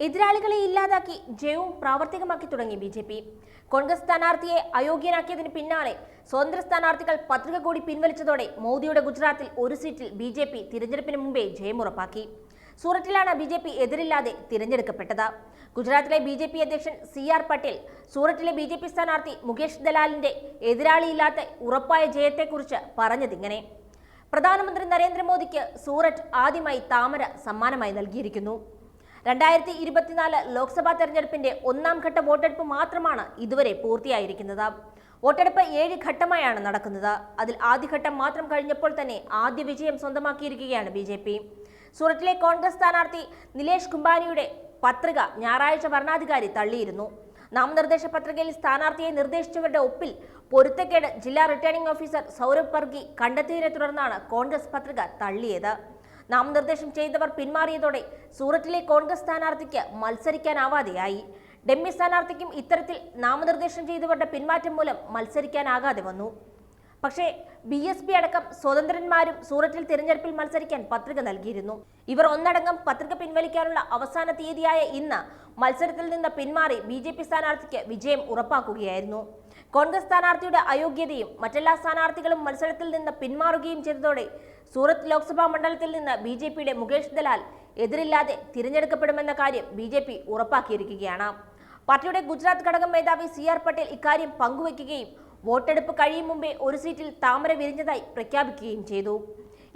എതിരാളികളെ ഇല്ലാതാക്കി ജയവും പ്രാവർത്തികമാക്കി തുടങ്ങി ബി.ജെ.പി. കോൺഗ്രസ് സ്ഥാനാർത്ഥിയെ അയോഗ്യനാക്കിയതിന് പിന്നാലെ സ്വതന്ത്ര സ്ഥാനാർത്ഥികൾ പത്രിക കൂടി പിൻവലിച്ചതോടെ മോദിയുടെ ഗുജറാത്തിൽ ഒരു സീറ്റിൽ ബി.ജെ.പി. തിരഞ്ഞെടുപ്പിന് മുമ്പേ ജയമുറപ്പാക്കി. സൂററ്റിലാണ് ബി.ജെ.പി. എതിരില്ലാതെ തിരഞ്ഞെടുക്കപ്പെട്ടത്. ഗുജറാത്തിലെ ബി.ജെ.പി. അധ്യക്ഷൻ സി.ആർ. പട്ടേൽ സൂററ്റിലെ ബി.ജെ.പി. സ്ഥാനാർത്ഥി മുകേഷ് ദലാലിന്റെ എതിരാളിയില്ലാത്ത ഉറപ്പായ ജയത്തെക്കുറിച്ച് പറഞ്ഞതിങ്ങനെ: പ്രധാനമന്ത്രി നരേന്ദ്രമോദിക്ക് സൂററ്റ് ആദ്യമായി താമര സമ്മാനമായി നൽകിയിരിക്കുന്നു. 2024 ലോക്സഭാ തെരഞ്ഞെടുപ്പിന്റെ ഒന്നാം ഘട്ട വോട്ടെടുപ്പ് മാത്രമാണ് ഇതുവരെ പൂർത്തിയായിരിക്കുന്നത്. വോട്ടെടുപ്പ് 7 ഘട്ടമായാണ് നടക്കുന്നത്. അതിൽ ആദ്യഘട്ടം മാത്രം കഴിഞ്ഞപ്പോൾ തന്നെ ആദ്യ വിജയം സ്വന്തമാക്കിയിരിക്കുകയാണ് ബി.ജെ.പി. സൂററ്റിലെ കോൺഗ്രസ് സ്ഥാനാർത്ഥി നിലേഷ് കുംബാനിയുടെ പത്രിക ഞായറാഴ്ച വരണാധികാരി തള്ളിയിരുന്നു. നാമനിർദ്ദേശ പത്രികയിൽ സ്ഥാനാർത്ഥിയെ നിർദ്ദേശിച്ചവരുടെ ഒപ്പിൽ പൊരുത്തക്കേട് ജില്ലാ റിട്ടേണിംഗ് ഓഫീസർ സൗരഭ് പർഗി കണ്ടെത്തിയതിനെ തുടർന്നാണ് കോൺഗ്രസ് പത്രിക തള്ളിയത്. നാമനിർദ്ദേശം ചെയ്തവർ പിന്മാറിയതോടെ സൂററ്റിലെ കോൺഗ്രസ് സ്ഥാനാർത്ഥിക്ക് മത്സരിക്കാനാവാതെയായി. ഡെമ്മി സ്ഥാനാർത്ഥിക്കും ഇത്തരത്തിൽ നാമനിർദ്ദേശം ചെയ്തവരുടെ പിന്മാറ്റം മൂലം മത്സരിക്കാനാകാതെ വന്നു. പക്ഷേ ബി.എസ്.പി. അടക്കം സ്വതന്ത്രന്മാരും സൂററ്റിൽ തിരഞ്ഞെടുപ്പിൽ മത്സരിക്കാൻ പത്രിക നൽകിയിരുന്നു. ഇവർ ഒന്നടങ്കം പത്രിക പിൻവലിക്കാനുള്ള അവസാന തീയതിയായ ഇന്ന് മത്സരത്തിൽ നിന്ന് പിന്മാറി ബി.ജെ.പി. സ്ഥാനാർത്ഥിക്ക് വിജയം ഉറപ്പാക്കുകയായിരുന്നു. കോൺഗ്രസ് സ്ഥാനാർത്ഥിയുടെ അയോഗ്യതയും മറ്റെല്ലാ സ്ഥാനാർത്ഥികളും മത്സരത്തിൽ നിന്ന് പിന്മാറുകയും ചെയ്തതോടെ സൂറത്ത് ലോക്സഭാ മണ്ഡലത്തിൽ നിന്ന് ബി.ജെ.പിയുടെ മുകേഷ് ദലാൽ എതിരില്ലാതെ തിരഞ്ഞെടുക്കപ്പെടുമെന്ന കാര്യം ബി.ജെ.പി. ഉറപ്പാക്കിയിരിക്കുകയാണ്. പാർട്ടിയുടെ ഗുജറാത്ത് ഘടകം മേധാവി സി.ആർ. പട്ടേൽ ഇക്കാര്യം പങ്കുവയ്ക്കുകയും വോട്ടെടുപ്പ് കഴിയും മുമ്പേ ഒരു സീറ്റിൽ താമര വിരിഞ്ഞതായി പ്രഖ്യാപിക്കുകയും ചെയ്തു.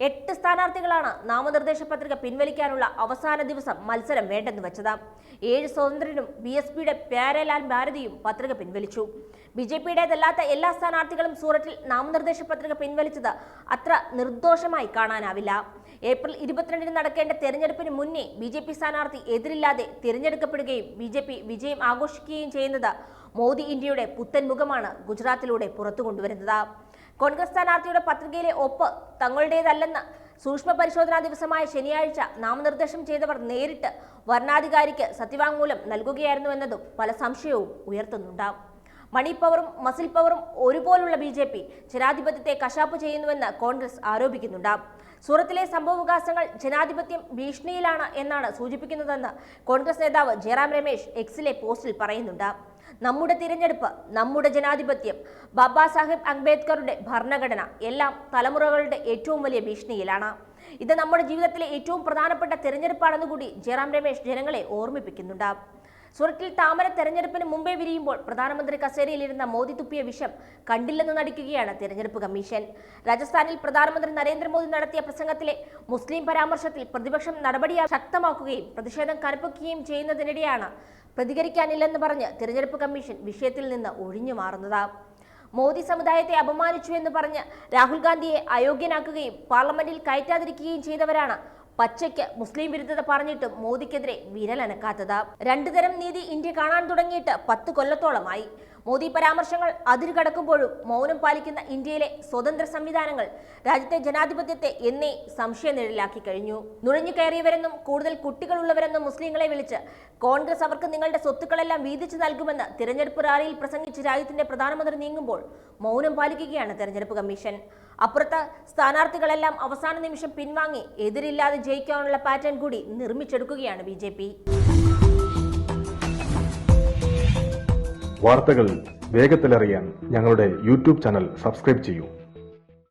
8 സ്ഥാനാർത്ഥികളാണ് നാമനിർദ്ദേശ പത്രിക പിൻവലിക്കാനുള്ള അവസാന ദിവസം മത്സരം വേണ്ടെന്ന് വെച്ചത്. 7 സ്വതന്ത്രരും ബി.എസ്.പിയുടെ പ്യാരലാൽ ഭാരതിയും പത്രിക പിൻവലിച്ചു. ബി.ജെ.പിയുടേതല്ലാത്ത എല്ലാ സ്ഥാനാർത്ഥികളും സൂററ്റിൽ നാമനിർദ്ദേശ പത്രിക പിൻവലിച്ചത് അത്ര നിർദോഷമായി കാണാനാവില്ല. ഏപ്രിൽ 22-ന് നടക്കേണ്ട തെരഞ്ഞെടുപ്പിന് മുന്നേ ബി.ജെ.പി. സ്ഥാനാർത്ഥി എതിരില്ലാതെ തിരഞ്ഞെടുക്കപ്പെടുകയും ബി.ജെ.പി. വിജയം ആഘോഷിക്കുകയും ചെയ്യുന്നത് മോദി ഇന്ത്യയുടെ പുത്തൻ മുഖമാണ് ഗുജറാത്തിലൂടെ പുറത്തു കൊണ്ടുവരുന്നത്. കോൺഗ്രസ് സ്ഥാനാർത്ഥിയുടെ പത്രികയിലെ ഒപ്പ് തങ്ങളുടേതല്ലെന്ന് സൂക്ഷ്മ പരിശോധനാ ദിവസമായ ശനിയാഴ്ച നാമനിർദ്ദേശം ചെയ്തവർ നേരിട്ട് വരണാധികാരിക്ക് സത്യവാങ്മൂലം നൽകുകയായിരുന്നുവെന്നതും പല സംശയവും ഉയർത്തുന്നുണ്ട്. മണി പവറും മസിൽ പവറും ഒരുപോലുള്ള ബി.ജെ.പി. ജനാധിപത്യത്തെ കശാപ്പ് ചെയ്യുന്നുവെന്ന് കോൺഗ്രസ് ആരോപിക്കുന്നുണ്ട്. സൂറത്തിലെ സംഭവവികാസങ്ങൾ ജനാധിപത്യം ഭീഷണിയിലാണ് എന്നാണ് സൂചിപ്പിക്കുന്നതെന്ന് കോൺഗ്രസ് നേതാവ് ജയറാം രമേശ് എക്സിലെ പോസ്റ്റിൽ പറയുന്നുണ്ട്. നമ്മുടെ തിരഞ്ഞെടുപ്പ്, നമ്മുടെ ജനാധിപത്യം, ബാബാ സാഹിബ് അംബേദ്കറുടെ ഭരണഘടന എല്ലാം തലമുറകളുടെ ഏറ്റവും വലിയ ഭീഷണിയിലാണ്. ഇത് നമ്മുടെ ജീവിതത്തിലെ ഏറ്റവും പ്രധാനപ്പെട്ട തിരഞ്ഞെടുപ്പാണെന്ന് കൂടി ജയറാം രമേശ് ജനങ്ങളെ ഓർമ്മിപ്പിക്കുന്നുണ്ട്. സൂററ്റിൽ താമര തെരഞ്ഞെടുപ്പിന് മുമ്പേ വിരിയുമ്പോൾ പ്രധാനമന്ത്രി കസേരയിലിരുന്ന മോദി തുപ്പിയ വിഷം കണ്ടില്ലെന്ന് നടിക്കുകയാണ് തെരഞ്ഞെടുപ്പ് കമ്മീഷൻ. രാജസ്ഥാനിൽ പ്രധാനമന്ത്രി നരേന്ദ്രമോദി നടത്തിയ പ്രസംഗത്തിലെ മുസ്ലിം പരാമർശത്തിൽ പ്രതിപക്ഷം നടപടി ശക്തമാക്കുകയും പ്രതിഷേധം കനപ്പിക്കുകയും ചെയ്യുന്നതിനിടെയാണ് പ്രതികരിക്കാനില്ലെന്ന് പറഞ്ഞ് തെരഞ്ഞെടുപ്പ് കമ്മീഷൻ വിഷയത്തിൽ നിന്ന് ഒഴിഞ്ഞു മാറുന്നത്. മോദി സമുദായത്തെ അപമാനിച്ചു എന്ന് പറഞ്ഞ് രാഹുൽ ഗാന്ധിയെ അയോഗ്യനാക്കുകയും പാർലമെന്റിൽ കയറ്റാതിരിക്കുകയും ചെയ്തവരാണ് പച്ചയ്ക്ക് മുസ്ലിം വിരുദ്ധത പറഞ്ഞിട്ടും മോദിക്കെതിരെ വിരലനക്കാത്തത്. 2 തരം നീതി ഇന്ത്യ കാണാൻ തുടങ്ങിയിട്ട് 10 കൊല്ലത്തോളമായി. മോദി പരാമർശങ്ങൾ അതിരുകടക്കുമ്പോഴും മൗനം പാലിക്കുന്ന ഇന്ത്യയിലെ സ്വതന്ത്ര സംവിധാനങ്ങൾ രാജ്യത്തെ ജനാധിപത്യത്തെ എന്നേ സംശയനിഴലാക്കി കഴിഞ്ഞു. നുഴഞ്ഞു കയറിയവരെന്നും കൂടുതൽ കുട്ടികളുള്ളവരെന്നും മുസ്ലിങ്ങളെ വിളിച്ച് കോൺഗ്രസ് അവർക്ക് നിങ്ങളുടെ സ്വത്തുക്കളെല്ലാം വീതിച്ചു നൽകുമെന്ന് തിരഞ്ഞെടുപ്പ് റാലിയിൽ പ്രസംഗിച്ച് രാജ്യത്തിന്റെ പ്രധാനമന്ത്രി നീങ്ങുമ്പോൾ മൗനം പാലിക്കുകയാണ് തെരഞ്ഞെടുപ്പ് കമ്മീഷൻ. അപ്പുറത്ത് സ്ഥാനാർത്ഥികളെല്ലാം അവസാന നിമിഷം പിൻവാങ്ങി എതിരില്ലാതെ ജയിക്കാനുള്ള പാറ്റേൺ കൂടി നിർമ്മിച്ചെടുക്കുകയാണ് ബി.ജെ.പി. വാർത്തകൾ വേഗത്തിലറിയാൻ ഞങ്ങളുടെ യൂട്യൂബ് ചാനൽ സബ്സ്ക്രൈബ് ചെയ്യൂ.